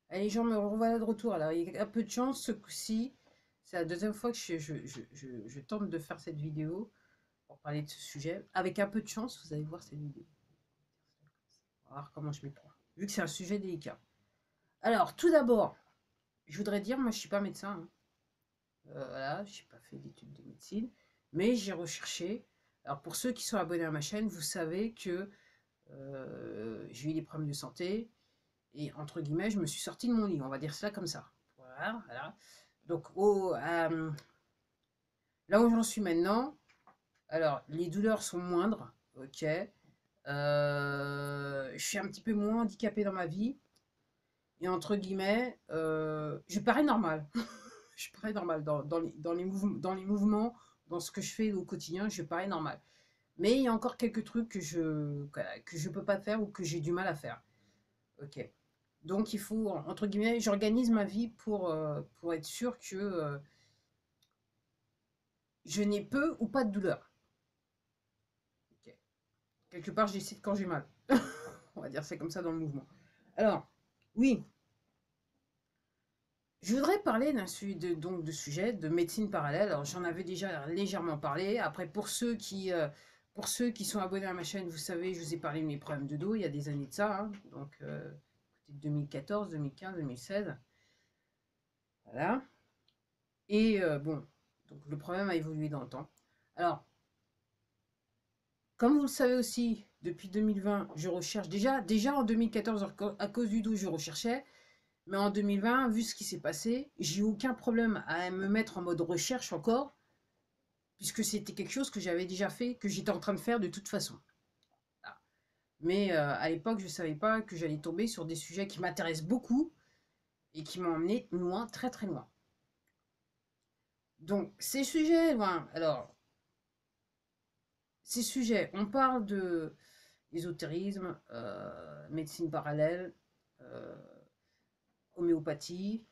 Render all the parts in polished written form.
Allez, gens, me revoilà de retour. Alors, il y a un peu de chance ce coup-ci. C'est la deuxième fois que je tente de faire cette vidéo pour parler de ce sujet. Avec un peu de chance, vous allez voir cette vidéo. On va voir comment je m'y prends. Vu que c'est un sujet délicat. Alors, tout d'abord, je voudrais dire, moi, je suis pas médecin, hein. Voilà, je n'ai pas fait d'études de médecine. Mais j'ai recherché. Alors, pour ceux qui sont abonnés à ma chaîne, vous savez que j'ai eu des problèmes de santé. Et entre guillemets, je me suis sortie de mon lit. On va dire ça comme ça. Voilà, voilà. Donc, là où j'en suis maintenant, alors les douleurs sont moindres, ok. Je suis un petit peu moins handicapée dans ma vie. Et entre guillemets, je parais normal. Je parais normal dans les mouvements, dans ce que je fais au quotidien, je parais normal. Mais il y a encore quelques trucs que je peux pas faire ou que j'ai du mal à faire. Ok. Donc il faut, entre guillemets, j'organise ma vie pour être sûr que je n'ai peu ou pas de douleur. Ok. Quelque part, je décide quand j'ai mal. On va dire c'est comme ça dans le mouvement. Alors, oui, je voudrais parler donc de sujet de médecine parallèle. Alors, j'en avais déjà légèrement parlé. Après, pour ceux qui sont abonnés à ma chaîne, vous savez, je vous ai parlé de mes problèmes de dos il y a des années de ça, hein. Donc, 2014, 2015, 2016. Voilà. Et bon, donc le problème a évolué dans le temps. Alors, comme vous le savez aussi, depuis 2020, je recherche déjà en 2014, à cause du dos, je recherchais. Mais en 2020, vu ce qui s'est passé, j'ai eu aucun problème à me mettre en mode recherche encore, puisque c'était quelque chose que j'avais déjà fait, que j'étais en train de faire de toute façon. Voilà. Mais à l'époque, je ne savais pas que j'allais tomber sur des sujets qui m'intéressent beaucoup et qui m'ont emmené loin, très très loin. Donc, ces sujets, loin, alors, ces sujets, on parle de ésotérisme, médecine parallèle, euh, homéopathie,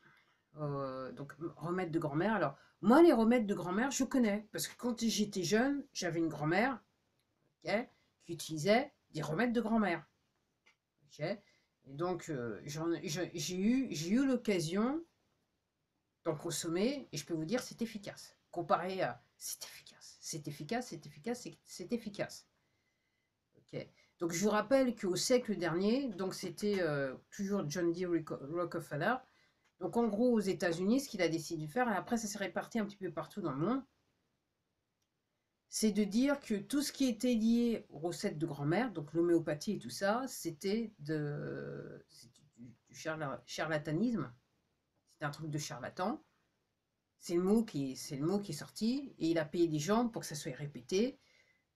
donc remèdes de grand-mère. Alors, moi, les remèdes de grand-mère, je connais, parce que quand j'étais jeune, j'avais une grand-mère, ok, qui utilisait des remèdes de grand-mère. Ok. Et donc, j'ai eu l'occasion d'en consommer, et je peux vous dire, c'est efficace. Comparé à... C'est efficace, c'est efficace, c'est efficace, c'est efficace. Ok. Donc je vous rappelle qu'au siècle dernier, donc c'était toujours John D. Rockefeller. Donc en gros aux États-Unis, ce qu'il a décidé de faire, et après ça s'est réparti un petit peu partout dans le monde, c'est de dire que tout ce qui était lié aux recettes de grand-mère, donc l'homéopathie et tout ça, c'était du charlatanisme, c'était un truc de charlatan. C'est le mot qui est sorti, et il a payé des gens pour que ça soit répété,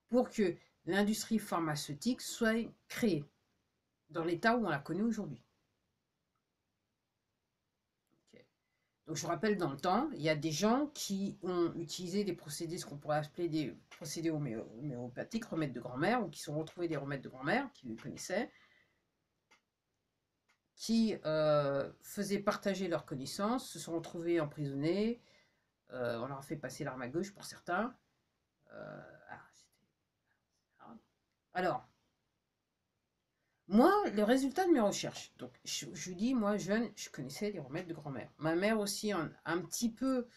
pour que l'industrie pharmaceutique soit créée dans l'état où on la connaît aujourd'hui. Ok. Donc je vous rappelle, dans le temps, il y a des gens qui ont utilisé des procédés, ce qu'on pourrait appeler des procédés homéopathiques, remèdes de grand-mère, ou qui sont retrouvés des remèdes de grand-mère, qui connaissaient, qui faisaient partager leurs connaissances, se sont retrouvés emprisonnés, on leur a fait passer l'arme à gauche pour certains. Euh, alors, moi, le résultat de mes recherches, donc je vous dis, moi jeune, je connaissais les remèdes de grand-mère. Ma mère aussi un petit peu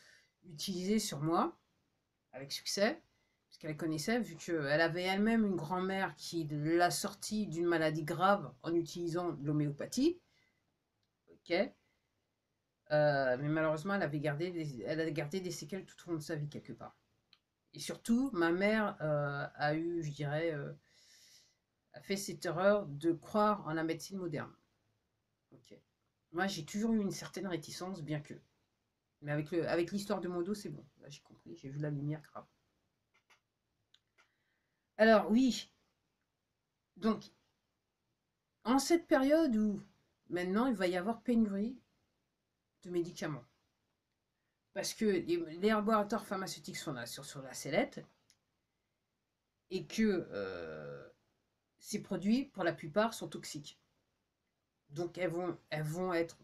utilisé sur moi, avec succès, parce qu'elle connaissait, vu qu'elle avait elle-même une grand-mère qui l'a sortie d'une maladie grave en utilisant de l'homéopathie. Ok. Mais malheureusement, elle a gardé des séquelles tout au long de sa vie, quelque part. Et surtout, ma mère a eu, je dirais, a fait cette erreur de croire en la médecine moderne. Ok. Moi, j'ai toujours eu une certaine réticence, bien que. Mais avec l'histoire de Modo, c'est bon. Là, j'ai compris, j'ai vu la lumière grave. Alors, oui. Donc, en cette période où maintenant il va y avoir pénurie de médicaments, parce que les laboratoires pharmaceutiques sont là sur la sellette, et que ces produits, pour la plupart, sont toxiques. Donc elles vont être,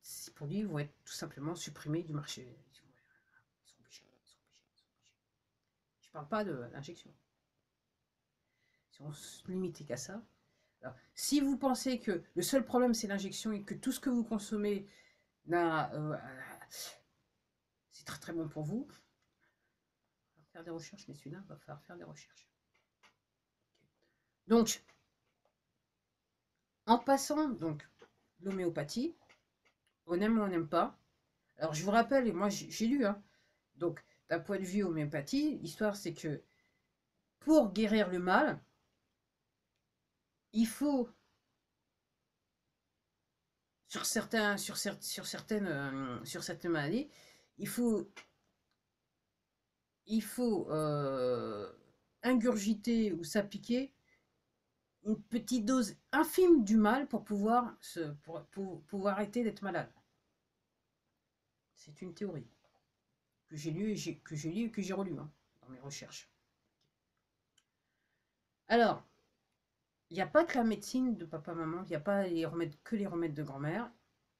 ces produits vont être tout simplement supprimés du marché. Ils sont obligés, ils sont obligés, ils sont obligés. Je ne parle pas de l'injection. Si on se limitait qu'à ça. Alors, si vous pensez que le seul problème c'est l'injection et que tout ce que vous consommez, c'est très très bon pour vous, on va faire des recherches, messieurs, là, on va falloir faire des recherches. Donc, en passant donc l'homéopathie, on aime ou on n'aime pas. Alors, je vous rappelle, et moi j'ai lu, hein, donc d'un point de vue homéopathie, l'histoire c'est que pour guérir le mal, il faut sur certaines maladies, il faut ingurgiter ou s'appliquer une petite dose infime du mal pour pouvoir pouvoir arrêter d'être malade. C'est une théorie que j'ai lue et que j'ai relue, hein, dans mes recherches. Alors, il n'y a pas que la médecine de papa-maman, il n'y a pas que les remèdes de grand-mère.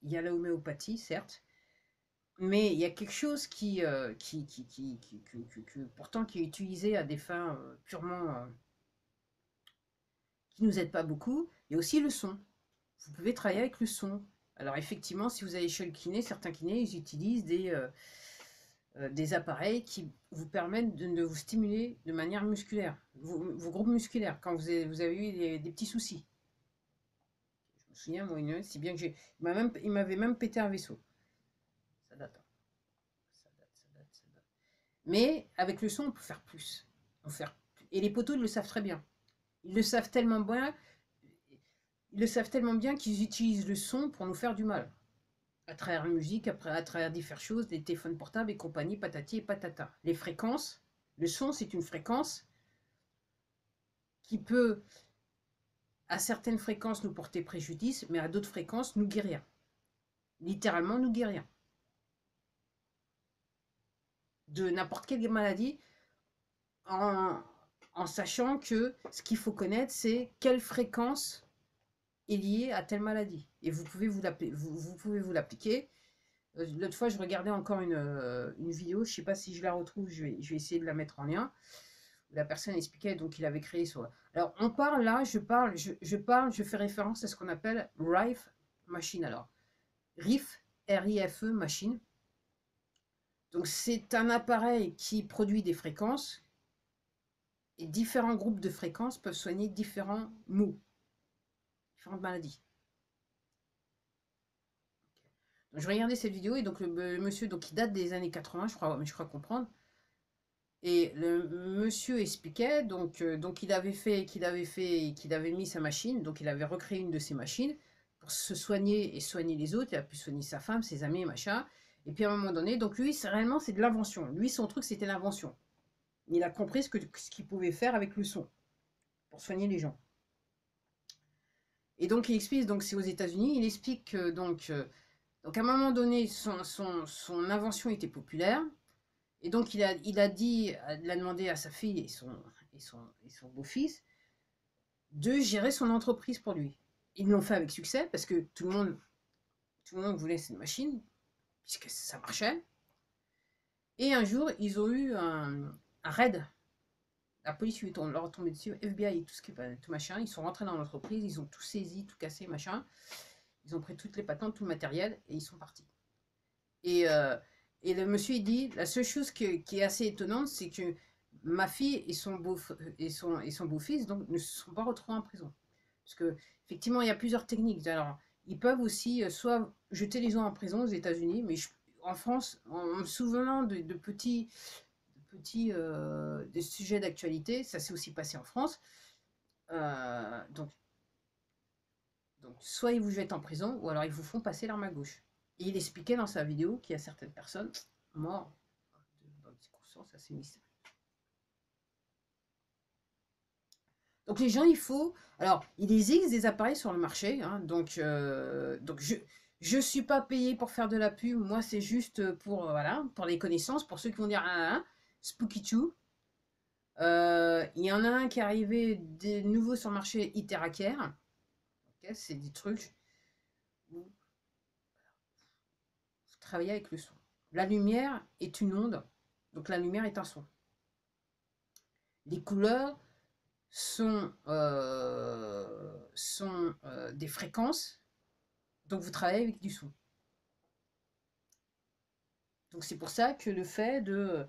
Il y a la homéopathie, certes, mais il y a quelque chose pourtant qui est utilisé à des fins purement qui nous aide pas beaucoup. Il y a aussi le son. Vous pouvez travailler avec le son. Alors effectivement, si vous allez chez le kiné, certains kinés, ils utilisent des appareils qui vous permettent de vous stimuler de manière musculaire, vos groupes musculaires, quand vous avez eu des petits soucis. Je me souviens, moi, si bien que il m'avait même pété un vaisseau. Ça date, hein. Ça date. Mais avec le son, on peut faire plus. Et les poteaux, ils le savent très bien. Ils le savent tellement bien qu'ils utilisent le son pour nous faire du mal. À travers la musique, à travers différentes choses, des téléphones portables et compagnie, patati et patata. Les fréquences, le son, c'est une fréquence qui peut, à certaines fréquences, nous porter préjudice, mais à d'autres fréquences, nous guérir. Littéralement, nous guérir. De n'importe quelle maladie, en sachant que ce qu'il faut connaître, c'est quelle fréquence est liée à telle maladie. Et vous pouvez vous l'appliquer. L'autre fois, je regardais encore une vidéo, je ne sais pas si je la retrouve, je vais essayer de la mettre en lien. La personne expliquait, donc il avait créé sur... Alors, on parle là, je fais référence à ce qu'on appelle RIFE machine. Alors, RIFE, R-I-F-E machine. Donc, c'est un appareil qui produit des fréquences et différents groupes de fréquences peuvent soigner différents maux, différentes maladies. Donc, je regardais cette vidéo et donc le monsieur, donc, qui date des années 80, je crois comprendre. Et le monsieur expliquait donc qu'il avait mis sa machine, donc il avait recréé une de ses machines pour se soigner et soigner les autres. Il a pu soigner sa femme, ses amis, machin. Et puis à un moment donné, donc lui, réellement, c'est de l'invention. Lui, son truc, c'était l'invention. Il a compris ce qu'il pouvait faire avec le son pour soigner les gens. Et donc il explique, donc c'est aux États-Unis, il explique que donc à un moment donné, son invention était populaire. Et donc il a demandé à sa fille et son beau-fils de gérer son entreprise pour lui. Ils l'ont fait avec succès parce que tout le monde voulait cette machine, puisque ça marchait. Et un jour, ils ont eu un raid. La police leur est tombée dessus, FBI et tout machin. Ils sont rentrés dans l'entreprise, ils ont tout saisi, tout cassé, machin. Ils ont pris toutes les patentes, tout le matériel, et ils sont partis. Et le monsieur, il dit, la seule chose qui est assez étonnante, c'est que ma fille et son beau-fils donc, ne se sont pas retrouvés en prison. Parce que effectivement, il y a plusieurs techniques. Alors, ils peuvent aussi soit jeter les gens en prison aux États-Unis, mais en France, en me souvenant de petits des sujets d'actualité, ça s'est aussi passé en France. Donc, soit ils vous jettent en prison, ou alors ils vous font passer l'arme à gauche. Et il expliquait dans sa vidéo qu'il y a certaines personnes mortes dans des circonstances assez mystérieuses. Donc les gens, il faut... Alors, il existe des appareils sur le marché, hein, donc je suis pas payé pour faire de la pub, moi c'est juste pour les connaissances, pour ceux qui vont dire Spooky Choo. Il y en a un qui est arrivé de nouveau sur le marché, Iteracare. Okay, c'est des trucs où vous travaillez avec le son. La lumière est une onde, donc la lumière est un son. Les couleurs sont des fréquences, donc vous travaillez avec du son. Donc c'est pour ça que le fait de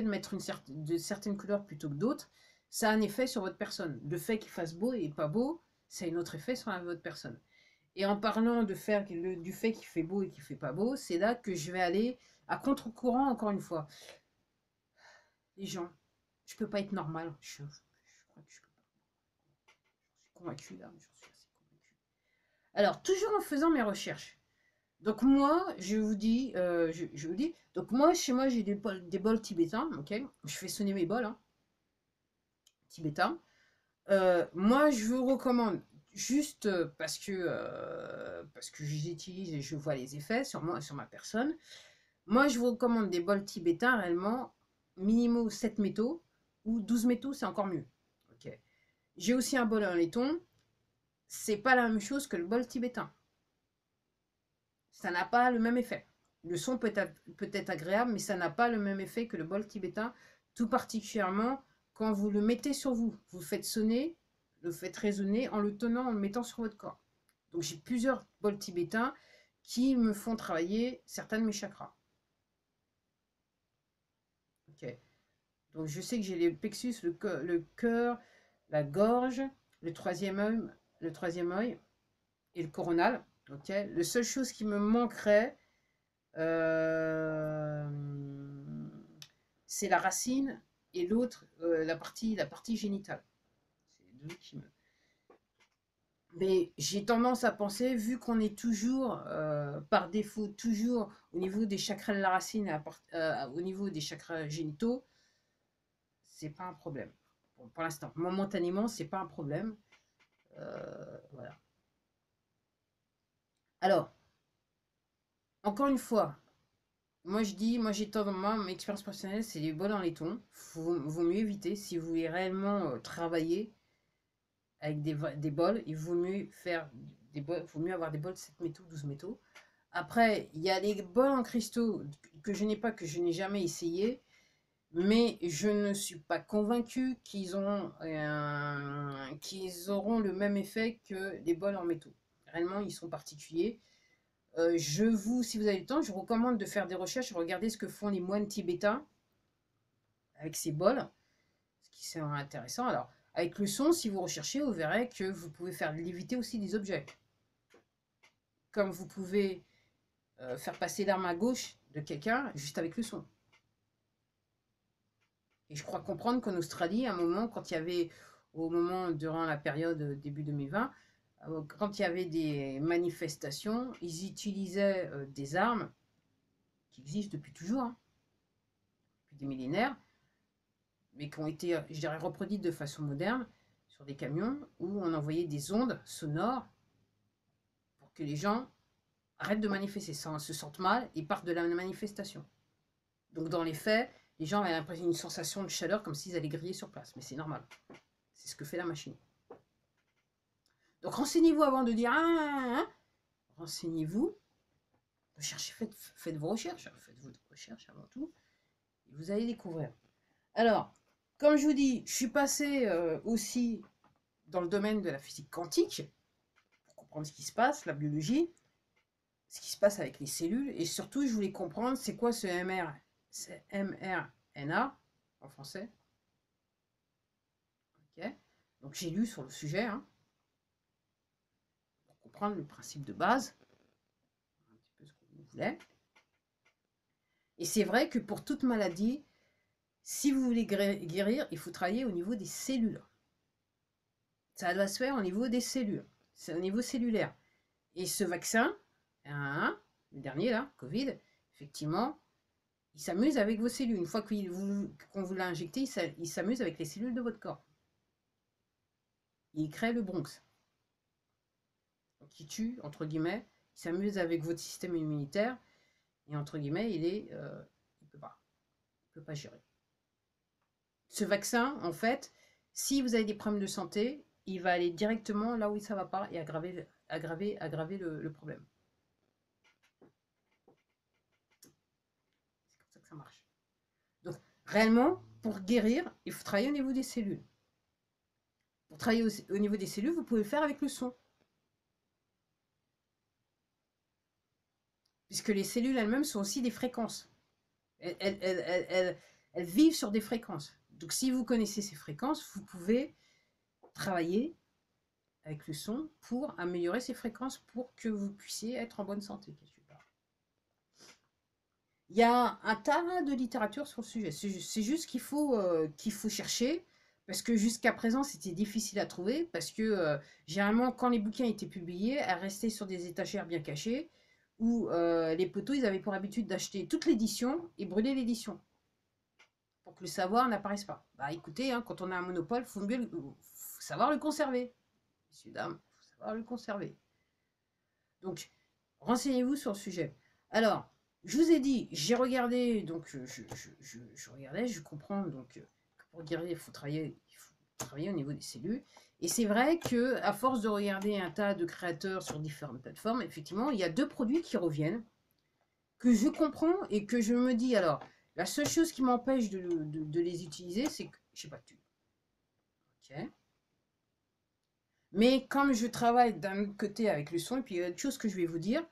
mettre de certaines couleurs plutôt que d'autres, ça a un effet sur votre personne. Le fait qu'il fasse beau et pas beau, ça a un autre effet sur votre personne. Et en parlant du fait qu'il fait beau et qu'il fait pas beau, c'est là que je vais aller à contre-courant encore une fois. Les gens, je peux pas être normal. Je crois que je peux pas. Je suis convaincue là, j'en suis assez convaincue. Alors, toujours en faisant mes recherches. Donc moi, je vous dis, donc moi, chez moi, j'ai des bols tibétains, ok. Je fais sonner mes bols, hein, tibétains. Moi, je vous recommande, juste parce que je les utilise et je vois les effets sur moi, sur ma personne. Moi, je vous recommande des bols tibétains réellement, minimum 7 métaux, ou 12 métaux, c'est encore mieux. Ok. J'ai aussi un bol en laiton, c'est pas la même chose que le bol tibétain. Ça n'a pas le même effet. Le son peut être agréable, mais ça n'a pas le même effet que le bol tibétain, tout particulièrement quand vous le mettez sur vous. Vous le faites sonner, le faites résonner en le tenant, en le mettant sur votre corps. Donc j'ai plusieurs bols tibétains qui me font travailler certains de mes chakras. Ok. Donc je sais que j'ai les plexus, le cœur, la gorge, le troisième œil et le coronal. Ok. La seule chose qui me manquerait, Euh, c'est la racine et l'autre, la partie génitale. C'est les deux qui me... Mais j'ai tendance à penser, vu qu'on est toujours, par défaut, toujours au niveau des chakras de la racine, au niveau des chakras génitaux, c'est pas un problème. Bon, pour l'instant, momentanément, c'est pas un problème. Voilà. Alors, encore une fois, moi j'ai tendance, mon expérience personnelle, c'est les bols en laiton. Vaut mieux éviter si vous voulez réellement travailler avec des bols. Il vaut mieux faire des bols, vaut mieux avoir des bols 7 métaux, 12 métaux. Après, il y a les bols en cristaux que je n'ai pas, que je n'ai jamais essayé, mais je ne suis pas convaincue qu'ils auront le même effet que les bols en métaux. Réellement, ils sont particuliers. Si vous avez le temps, je vous recommande de faire des recherches, regarder ce que font les moines tibétains avec ces bols, ce qui c'est intéressant. Alors, avec le son, si vous recherchez, vous verrez que vous pouvez faire léviter aussi des objets. Comme vous pouvez faire passer l'arme à gauche de quelqu'un juste avec le son. Et je crois comprendre qu'en Australie, à un moment, durant la période début 2020, quand il y avait des manifestations, ils utilisaient des armes qui existent depuis toujours, hein, depuis des millénaires, mais qui ont été, je dirais, reproduites de façon moderne sur des camions où on envoyait des ondes sonores pour que les gens arrêtent de manifester, se sentent mal et partent de la manifestation. Donc dans les faits, les gens avaient l'impression d'une sensation de chaleur comme s'ils allaient griller sur place, mais c'est normal. C'est ce que fait la machine. Donc renseignez-vous avant de dire renseignez-vous, faites vos recherches, faites votre recherche avant tout, et vous allez découvrir. Alors, comme je vous dis, je suis passée aussi dans le domaine de la physique quantique, pour comprendre ce qui se passe, la biologie, ce qui se passe avec les cellules, et surtout, je voulais comprendre c'est quoi ce mRNA, en français. Okay. Donc j'ai lu sur le sujet, hein, pour comprendre le principe de base, un petit peu ce qu'on voulait. Et c'est vrai que pour toute maladie, si vous voulez guérir, il faut travailler au niveau des cellules. Ça doit se faire au niveau des cellules. C'est au niveau cellulaire. Et ce vaccin, le dernier là, Covid, effectivement, il s'amuse avec vos cellules. Une fois qu'on vous l'a injecté, il s'amuse avec les cellules de votre corps. Il crée le Bronx. Donc il tue, entre guillemets, il s'amuse avec votre système immunitaire, et entre guillemets, il peut pas gérer. Ce vaccin, en fait, si vous avez des problèmes de santé, il va aller directement là où ça ne va pas et aggraver le problème. C'est comme ça que ça marche. Donc, réellement, pour guérir, il faut travailler au niveau des cellules. Pour travailler au niveau des cellules, vous pouvez le faire avec le son. Puisque les cellules elles-mêmes sont aussi des fréquences. Elles vivent sur des fréquences. Donc si vous connaissez ces fréquences, vous pouvez travailler avec le son pour améliorer ces fréquences pour que vous puissiez être en bonne santé. Il y a un tas de littérature sur le sujet. C'est juste qu'il faut chercher, parce que jusqu'à présent, c'était difficile à trouver, parce que généralement, quand les bouquins étaient publiés, elles restaient sur des étagères bien cachées, où les poteaux, ils avaient pour habitude d'acheter toute l'édition et brûler l'édition, pour que le savoir n'apparaisse pas. Bah écoutez, hein, quand on a un monopole, il faut savoir le conserver. Messieurs, dames, il faut savoir le conserver. Donc, renseignez-vous sur le sujet. Alors, je vous ai dit, j'ai regardé, donc je regardais, je comprends, donc pour regarder, il faut travailler au niveau des cellules. Et c'est vrai que à force de regarder un tas de créateurs sur différentes plateformes, effectivement, il y a deux produits qui reviennent, que je comprends et que je me dis, alors, la seule chose qui m'empêche de les utiliser, c'est que, je sais pas, ok. Mais comme je travaille d'un autre côté avec le son, et puis il y a autre chose que je vais vous dire,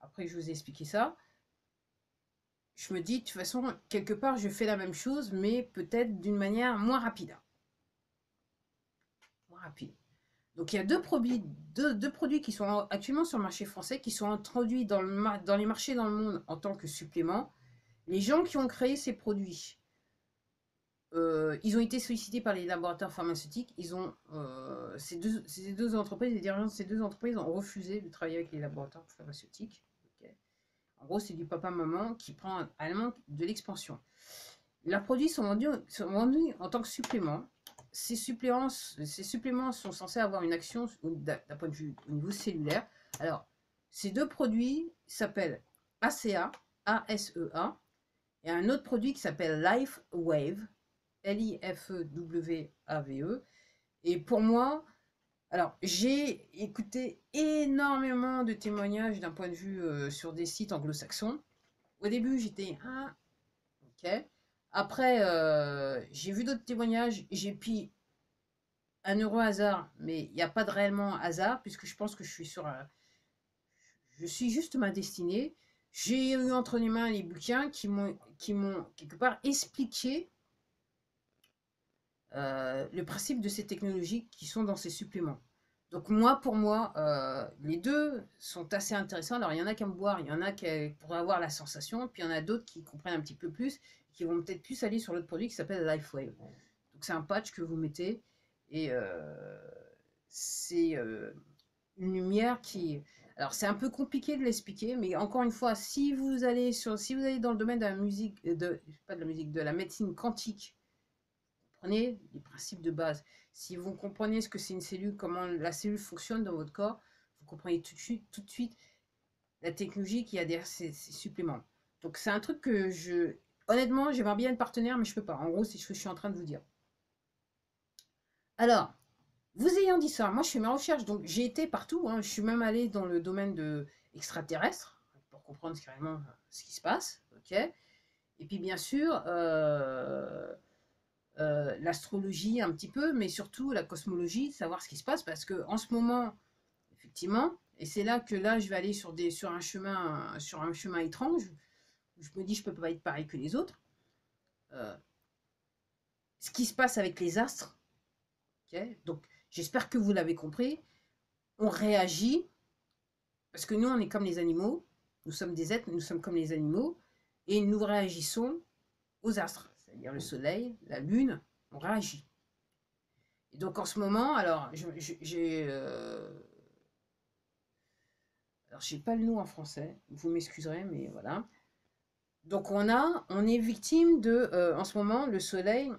après je vous ai expliqué ça, je me dis, de toute façon, quelque part, je fais la même chose, mais peut-être d'une manière moins rapide. Moins rapide. Donc, il y a deux produits qui sont actuellement sur le marché français, qui sont introduits dans les marchés dans le monde en tant que supplément. Les gens qui ont créé ces produits, ils ont été sollicités par les laboratoires pharmaceutiques. Ces deux entreprises, les dirigeants de ces deux entreprises ont refusé de travailler avec les laboratoires pharmaceutiques. Okay. En gros, c'est du papa-maman qui prend allemand de l'expansion. Leurs produits sont vendus en tant que suppléments. Ces suppléments sont censés avoir une action d'un point de vue au niveau cellulaire. Alors, ces deux produits s'appellent ACA, ASEA, et un autre produit qui s'appelle LifeWave, LIFEWAVE. Et pour moi, alors j'ai écouté énormément de témoignages d'un point de vue sur des sites anglo-saxons. Au début, j'étais ok. Après, j'ai vu d'autres témoignages, j'ai pris un heureux hasard, mais il n'y a pas de réellement hasard, puisque je pense que je suis juste ma destinée. J'ai eu entre les mains les bouquins qui m'ont quelque part expliqué le principe de ces technologies qui sont dans ces suppléments. Donc moi, pour moi, les deux sont assez intéressants. Alors il y en a qui aiment boire, il y en a qui pourraient avoir la sensation, puis il y en a d'autres qui comprennent un petit peu plus, qui vont peut-être plus aller sur l'autre produit qui s'appelle LifeWave. Donc c'est un patch que vous mettez et c'est une lumière qui... Alors c'est un peu compliqué de l'expliquer, mais encore une fois, si vous allez dans le domaine de la musique, pas de la musique, de la médecine quantique, comprenez les principes de base. Si vous comprenez ce que c'est une cellule, comment la cellule fonctionne dans votre corps, vous comprenez tout de suite la technologie qu'il y a derrière ces suppléments. Donc c'est un truc que honnêtement, j'aimerais bien être partenaire, mais je peux pas. En gros, c'est ce que je suis en train de vous dire. Alors, vous ayant dit ça, moi je fais mes recherches, donc j'ai été partout. Hein. Je suis même allée dans le domaine extraterrestre pour comprendre carrément ce qui se passe. Ok. Et puis bien sûr, l'astrologie un petit peu, mais surtout la cosmologie, savoir ce qui se passe, parce que en ce moment, effectivement, et c'est là que je vais aller sur un chemin étrange, où je me dis je peux pas être pareil que les autres. Ce qui se passe avec les astres, okay, donc j'espère que vous l'avez compris, on réagit, parce que nous on est comme les animaux, nous sommes des êtres, nous sommes comme les animaux, et nous réagissons aux astres, c'est-à-dire le soleil, la lune, on réagit. Et donc en ce moment, alors j'ai pas le nom en français, vous m'excuserez, mais voilà. Donc on est victime en ce moment, le soleil,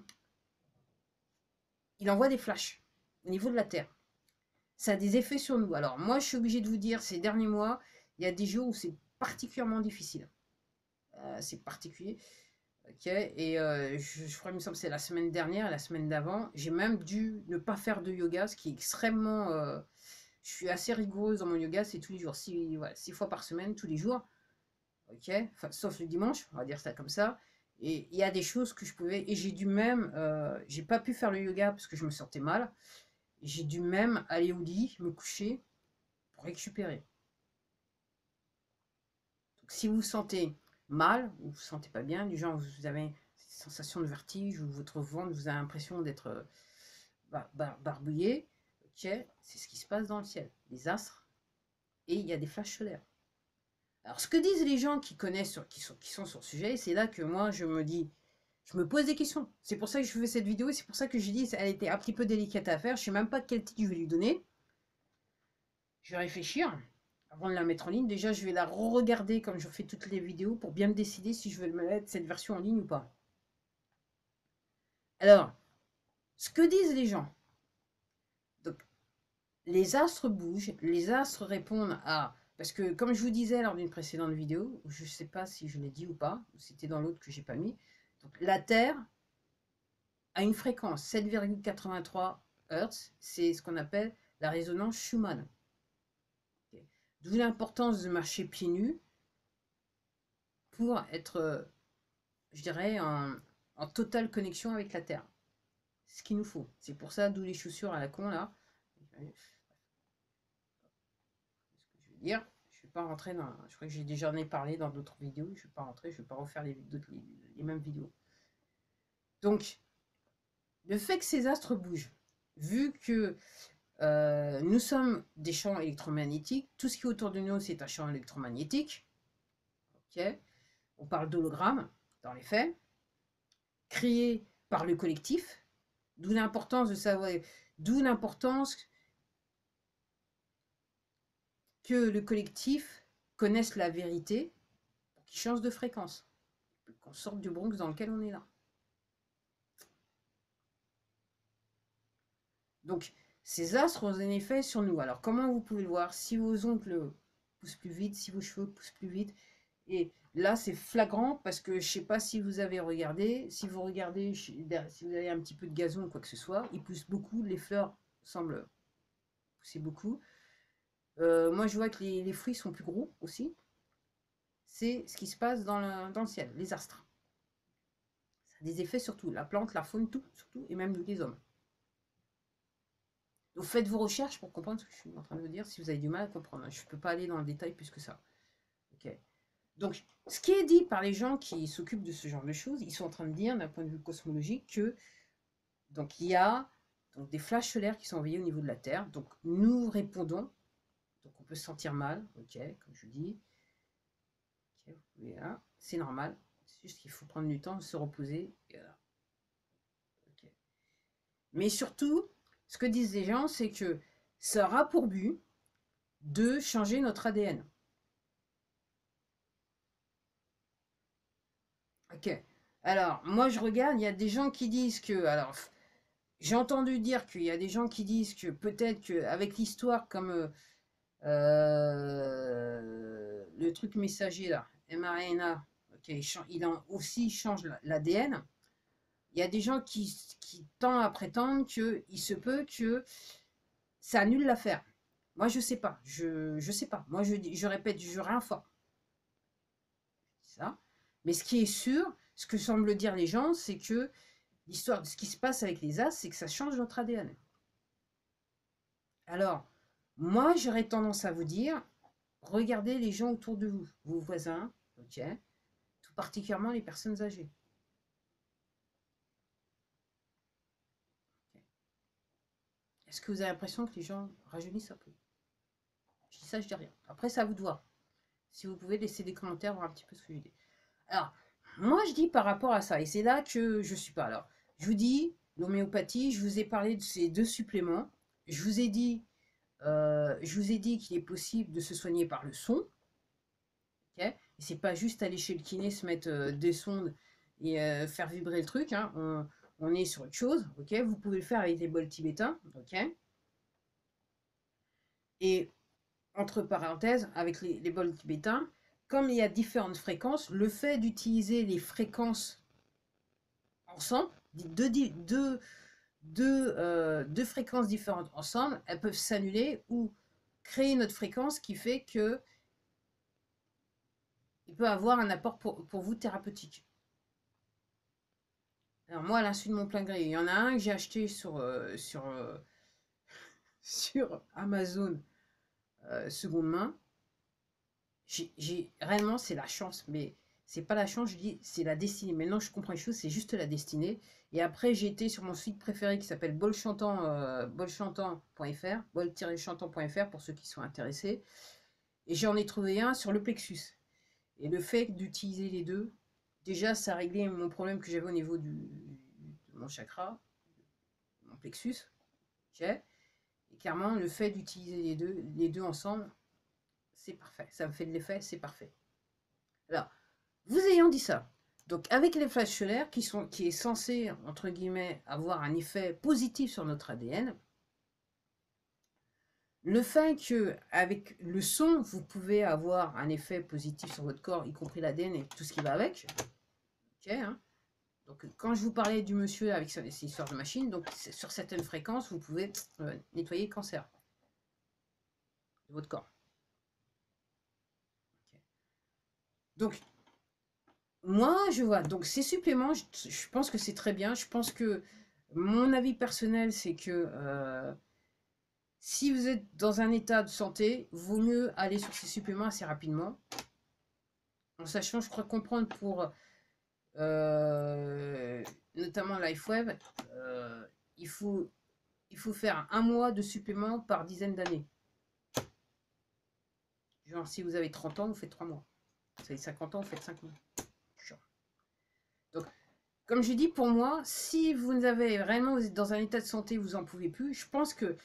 il envoie des flashs au niveau de la Terre. Ça a des effets sur nous. Alors moi, je suis obligée de vous dire, ces derniers mois, il y a des jours où c'est particulièrement difficile. C'est particulier. Ok. Et je crois, il me semble, que c'est la semaine dernière, la semaine d'avant, j'ai même dû ne pas faire de yoga, ce qui est extrêmement... je suis assez rigoureuse dans mon yoga, c'est tous les jours, 6 fois par semaine, tous les jours. Ok, enfin, sauf le dimanche, on va dire ça comme ça. Et il y a des choses que je pouvais, et j'ai dû même, j'ai pas pu faire le yoga parce que je me sentais mal. J'ai dû même aller au lit, me coucher pour récupérer. Donc, si vous vous sentez mal, ou vous vous sentez pas bien, du genre vous avez cette sensation de vertige, ou votre ventre, vous avez l'impression d'être barbouillé, ok, c'est ce qui se passe dans le ciel. Les astres, et il y a des flashs solaires. Alors, ce que disent les gens qui connaissent, qui sont sur le sujet, c'est là que moi, je me pose des questions. C'est pour ça que je fais cette vidéo, et c'est pour ça que j'ai dit qu'elle était un petit peu délicate à faire. Je ne sais même pas quel titre je vais lui donner. Je vais réfléchir avant de la mettre en ligne. Déjà, je vais la re-regarder comme je fais toutes les vidéos pour bien me décider si je vais mettre cette version en ligne ou pas. Alors, ce que disent les gens. Donc, les astres bougent, les astres répondent à... Parce que, comme je vous disais lors d'une précédente vidéo, je ne sais pas si je l'ai dit ou pas, c'était dans l'autre que j'ai pas mis, donc la Terre a une fréquence 7,83 Hz, c'est ce qu'on appelle la résonance Schumann. Okay. D'où l'importance de marcher pieds nus pour être, je dirais, en totale connexion avec la Terre. C'est ce qu'il nous faut. C'est pour ça, d'où les chaussures à la con, là. Dire, je ne vais pas rentrer dans... Je crois que j'ai déjà parlé dans d'autres vidéos, je ne vais pas rentrer, je ne vais pas refaire les mêmes vidéos. Donc, le fait que ces astres bougent, vu que nous sommes des champs électromagnétiques, tout ce qui est autour de nous, c'est un champ électromagnétique, ok, on parle d'hologramme, dans les faits, créé par le collectif, d'où l'importance de savoir, d'où l'importance que le collectif connaisse la vérité pour qu'il change de fréquence, qu'on sorte du Bronx dans lequel on est là. Donc, ces astres ont un effet sur nous. Alors, comment vous pouvez le voir? Si vos ongles poussent plus vite, si vos cheveux poussent plus vite. Et là, c'est flagrant parce que je ne sais pas si vous avez regardé. Si vous regardez, si vous avez un petit peu de gazon ou quoi que ce soit, il pousse beaucoup. Les fleurs semblent pousser beaucoup. Moi, je vois que les fruits sont plus gros aussi. C'est ce qui se passe dans le ciel, les astres. Ça a des effets sur tout. La plante, la faune, tout, surtout, et même les hommes. Donc faites vos recherches pour comprendre ce que je suis en train de vous dire, si vous avez du mal à comprendre. Je ne peux pas aller dans le détail plus que ça. Okay. Donc, ce qui est dit par les gens qui s'occupent de ce genre de choses, ils sont en train de dire, d'un point de vue cosmologique, que donc, il y a donc, des flashs solaires qui sont envoyés au niveau de la Terre. Donc, nous répondons. Donc, on peut se sentir mal, ok, comme je dis. Okay, c'est normal. C'est juste qu'il faut prendre du temps, se reposer. Et voilà. Okay. Mais surtout, ce que disent les gens, c'est que ça aura pour but de changer notre ADN. Ok. Alors, moi, je regarde, il y a des gens qui disent que... Alors, j'ai entendu dire qu'il y a des gens qui disent que peut-être qu'avec l'histoire comme le truc messager, là, mRNA, okay, il aussi change l'ADN. Il y a des gens qui tendent à prétendre qu'il se peut que ça annule l'affaire. Moi, je sais pas. Je sais pas. Moi, je répète, je réinforme. Ça. Mais ce qui est sûr, ce que semblent dire les gens, c'est que l'histoire de ce qui se passe avec les as, c'est que ça change notre ADN. Alors, moi, j'aurais tendance à vous dire, regardez les gens autour de vous, vos voisins, ok, tout particulièrement les personnes âgées. Okay. Est-ce que vous avez l'impression que les gens rajeunissent un peu? Je dis ça, je dis rien. Après, ça vous de voir. Si vous pouvez laisser des commentaires, voir un petit peu ce que je dis. Alors, moi, je dis par rapport à ça, et c'est là que je suis pas. Alors, je vous dis, l'homéopathie, je vous ai parlé de ces 2 suppléments. Je vous ai dit qu'il est possible de se soigner par le son. Okay, et c'est pas juste aller chez le kiné, se mettre des sondes et faire vibrer le truc. Hein. On est sur autre chose. Okay, vous pouvez le faire avec des bols tibétains. Okay, et entre parenthèses, avec les bols tibétains, comme il y a différentes fréquences, le fait d'utiliser les fréquences ensemble, deux fréquences différentes ensemble, elles peuvent s'annuler ou créer une autre fréquence qui fait que il peut avoir un apport pour vous thérapeutique. Alors moi, à l'insu de mon plein gré, il y en a un que j'ai acheté sur sur Amazon seconde main, réellement, c'est la chance, mais c'est pas la chance, je dis, c'est la destinée. Maintenant, je comprends les choses, c'est juste la destinée. Et après, j'ai été sur mon site préféré qui s'appelle bolchantant.fr, bol-chantant.fr pour ceux qui sont intéressés. Et j'en ai trouvé un sur le plexus. Et le fait d'utiliser les deux, déjà, ça a réglé mon problème que j'avais au niveau de mon chakra, mon plexus. Okay. Et clairement, le fait d'utiliser les deux ensemble, c'est parfait. Ça me fait de l'effet, c'est parfait. Alors, vous ayant dit ça, donc avec les flashs solaires qui est censé, entre guillemets, avoir un effet positif sur notre ADN, le fait que avec le son, vous pouvez avoir un effet positif sur votre corps, y compris l'ADN et tout ce qui va avec. Ok, hein. Donc quand je vous parlais du monsieur avec ces histoires de machine, donc sur certaines fréquences, vous pouvez nettoyer le cancer de votre corps. Okay. Donc moi, je vois. Donc ces suppléments, je pense que c'est très bien. Je pense que mon avis personnel, c'est que si vous êtes dans un état de santé, vaut mieux aller sur ces suppléments assez rapidement. En sachant, je crois comprendre pour notamment LifeWeb, il faut faire 1 mois de supplément par dizaine d'années. Genre, si vous avez 30 ans, vous faites 3 mois. Si vous avez 50 ans, vous faites 5 mois. Genre. Donc, comme je dis, pour moi, si vous avez vraiment, vous êtes dans un état de santé, vous n'en pouvez plus, je pense que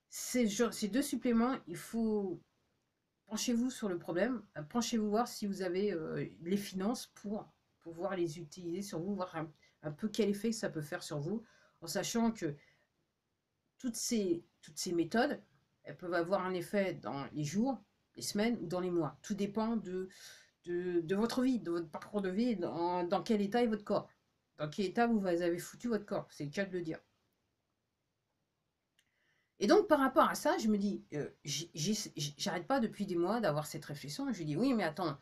ces deux suppléments, il faut penchez-vous sur le problème, penchez-vous voir si vous avez les finances pour pouvoir les utiliser sur vous, voir un peu quel effet ça peut faire sur vous, en sachant que toutes ces méthodes, elles peuvent avoir un effet dans les jours, les semaines ou dans les mois. Tout dépend de votre vie, de votre parcours de vie, dans quel état est votre corps. Dans quel état vous avez foutu votre corps, c'est le cas de le dire. Et donc, par rapport à ça, je me dis, j'arrête pas depuis des mois d'avoir cette réflexion. Je dis, oui, mais attends,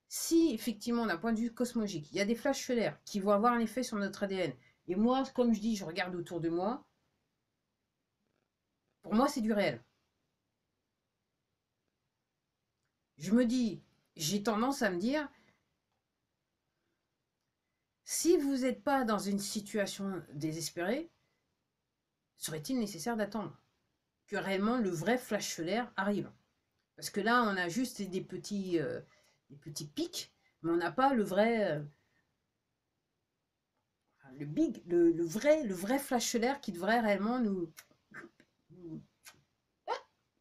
si effectivement, d'un point de vue cosmologique, il y a des flashs solaires qui vont avoir un effet sur notre ADN, et moi, comme je dis, je regarde autour de moi, pour moi, c'est du réel. Je me dis, j'ai tendance à me dire, si vous n'êtes pas dans une situation désespérée, serait-il nécessaire d'attendre que réellement le vrai flash solaire arrive? Parce que là, on a juste des petits pics, mais on n'a pas le vrai, le vrai flash solaire qui devrait réellement nous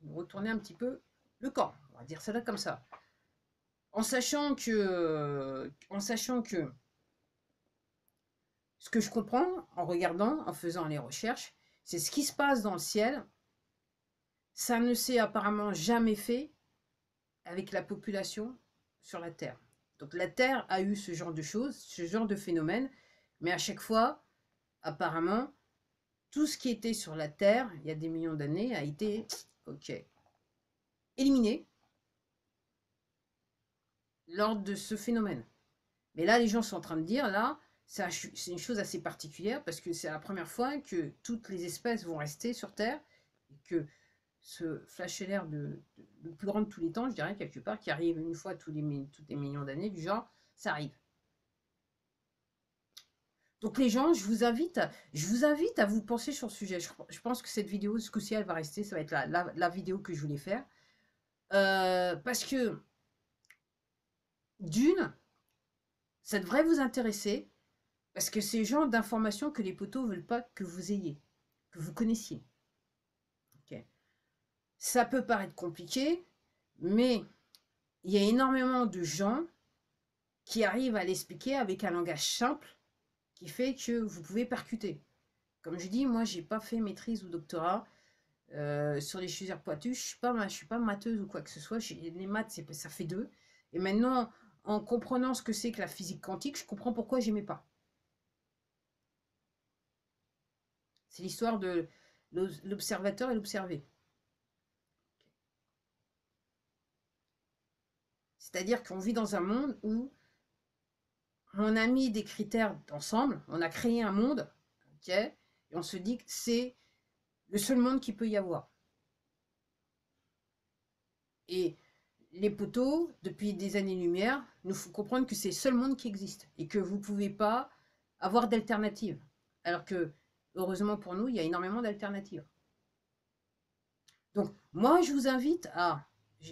retourner un petit peu le corps. On va dire ça là comme ça. En sachant que ce que je comprends en regardant, en faisant les recherches, c'est ce qui se passe dans le ciel. Ça ne s'est apparemment jamais fait avec la population sur la Terre. Donc la Terre a eu ce genre de choses, ce genre de phénomène, mais à chaque fois, apparemment, tout ce qui était sur la Terre, il y a des millions d'années, a été éliminé lors de ce phénomène. Mais là, les gens sont en train de dire, là, c'est une chose assez particulière parce que c'est la première fois que toutes les espèces vont rester sur Terre et que ce flash solaire le plus grand de tous les temps, je dirais, quelque part, qui arrive une fois toutes les millions d'années, du genre, ça arrive. Donc les gens, je vous invite à vous penser sur le sujet. Je pense que cette vidéo, ce coup-ci, elle va rester, ça va être la vidéo que je voulais faire. Parce que, d'une, ça devrait vous intéresser, parce que c'est le genre d'informations que les poteaux ne veulent pas que vous ayez, que vous connaissiez. Okay. Ça peut paraître compliqué, mais il y a énormément de gens qui arrivent à l'expliquer avec un langage simple qui fait que vous pouvez percuter. Comme je dis, moi, j'ai pas fait maîtrise ou doctorat sur les chaussures pointues. Je suis pas matheuse ou quoi que ce soit. Les maths, ça fait 2. Et maintenant, en comprenant ce que c'est que la physique quantique, je comprends pourquoi j'aimais pas. C'est l'histoire de l'observateur et l'observé. C'est-à-dire qu'on vit dans un monde où on a mis des critères ensemble, on a créé un monde, et on se dit que c'est le seul monde qu'il peut y avoir. Et les poteaux, depuis des années-lumière, nous font comprendre que c'est le seul monde qui existe et que vous ne pouvez pas avoir d'alternative. Alors que, heureusement pour nous, il y a énormément d'alternatives. Donc, moi, je vous invite à...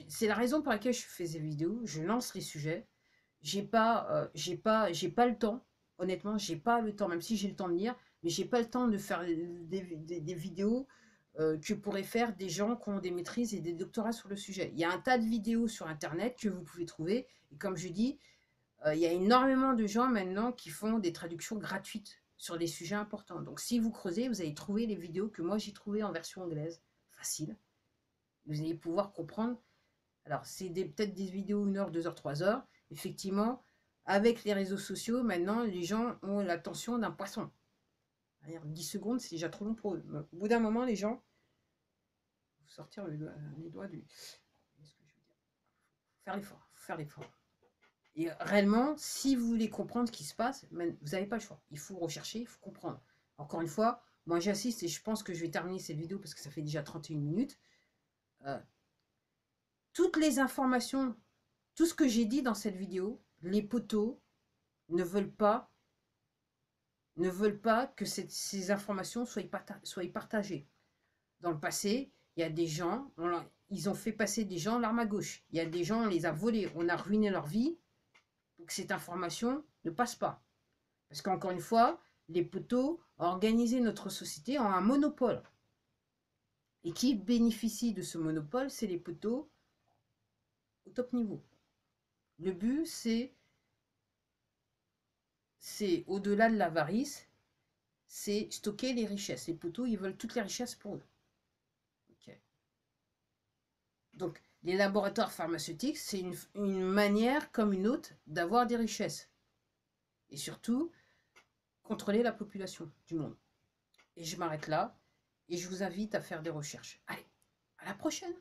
C'est la raison pour laquelle je fais ces vidéos, je lance les sujets. J'ai pas le temps. Honnêtement, j'ai pas le temps, même si j'ai le temps de lire, mais j'ai pas le temps de faire des vidéos que pourraient faire des gens qui ont des maîtrises et des doctorats sur le sujet. Il y a un tas de vidéos sur Internet que vous pouvez trouver. Et comme je dis, il y a énormément de gens maintenant qui font des traductions gratuites sur des sujets importants. Donc si vous creusez, vous allez trouver les vidéos que moi j'ai trouvées en version anglaise. Facile. Vous allez pouvoir comprendre. Alors, c'est peut-être des vidéos 1 heure, 2 heures, 3 heures. Effectivement, avec les réseaux sociaux, maintenant, les gens ont l'attention d'un poisson. 10 secondes, c'est déjà trop long pour eux. Au bout d'un moment, les gens... Sortir les doigts du... Qu'est-ce que je veux dire? Faire l'effort. Faire l'effort. Et réellement, si vous voulez comprendre ce qui se passe, vous n'avez pas le choix. Il faut rechercher, il faut comprendre. Encore une fois, moi j'assiste et je pense que je vais terminer cette vidéo parce que ça fait déjà 31 minutes. Toutes les informations, tout ce que j'ai dit dans cette vidéo, les poteaux ne veulent pas que ces informations soient partagées. Dans le passé, il y a des gens, ils ont fait passer des gens l'arme à gauche. Il y a des gens, on les a volés, on a ruiné leur vie. Donc cette information ne passe pas. Parce qu'encore une fois, les poteaux ont organisé notre société en un monopole. Et qui bénéficie de ce monopole, c'est les poteaux au top niveau. Le but, c'est au-delà de l'avarice, c'est stocker les richesses. Les poteaux, ils veulent toutes les richesses pour eux. Okay. Donc, les laboratoires pharmaceutiques, c'est une manière comme une autre d'avoir des richesses. Et surtout, contrôler la population du monde. Et je m'arrête là. Et je vous invite à faire des recherches. Allez, à la prochaine!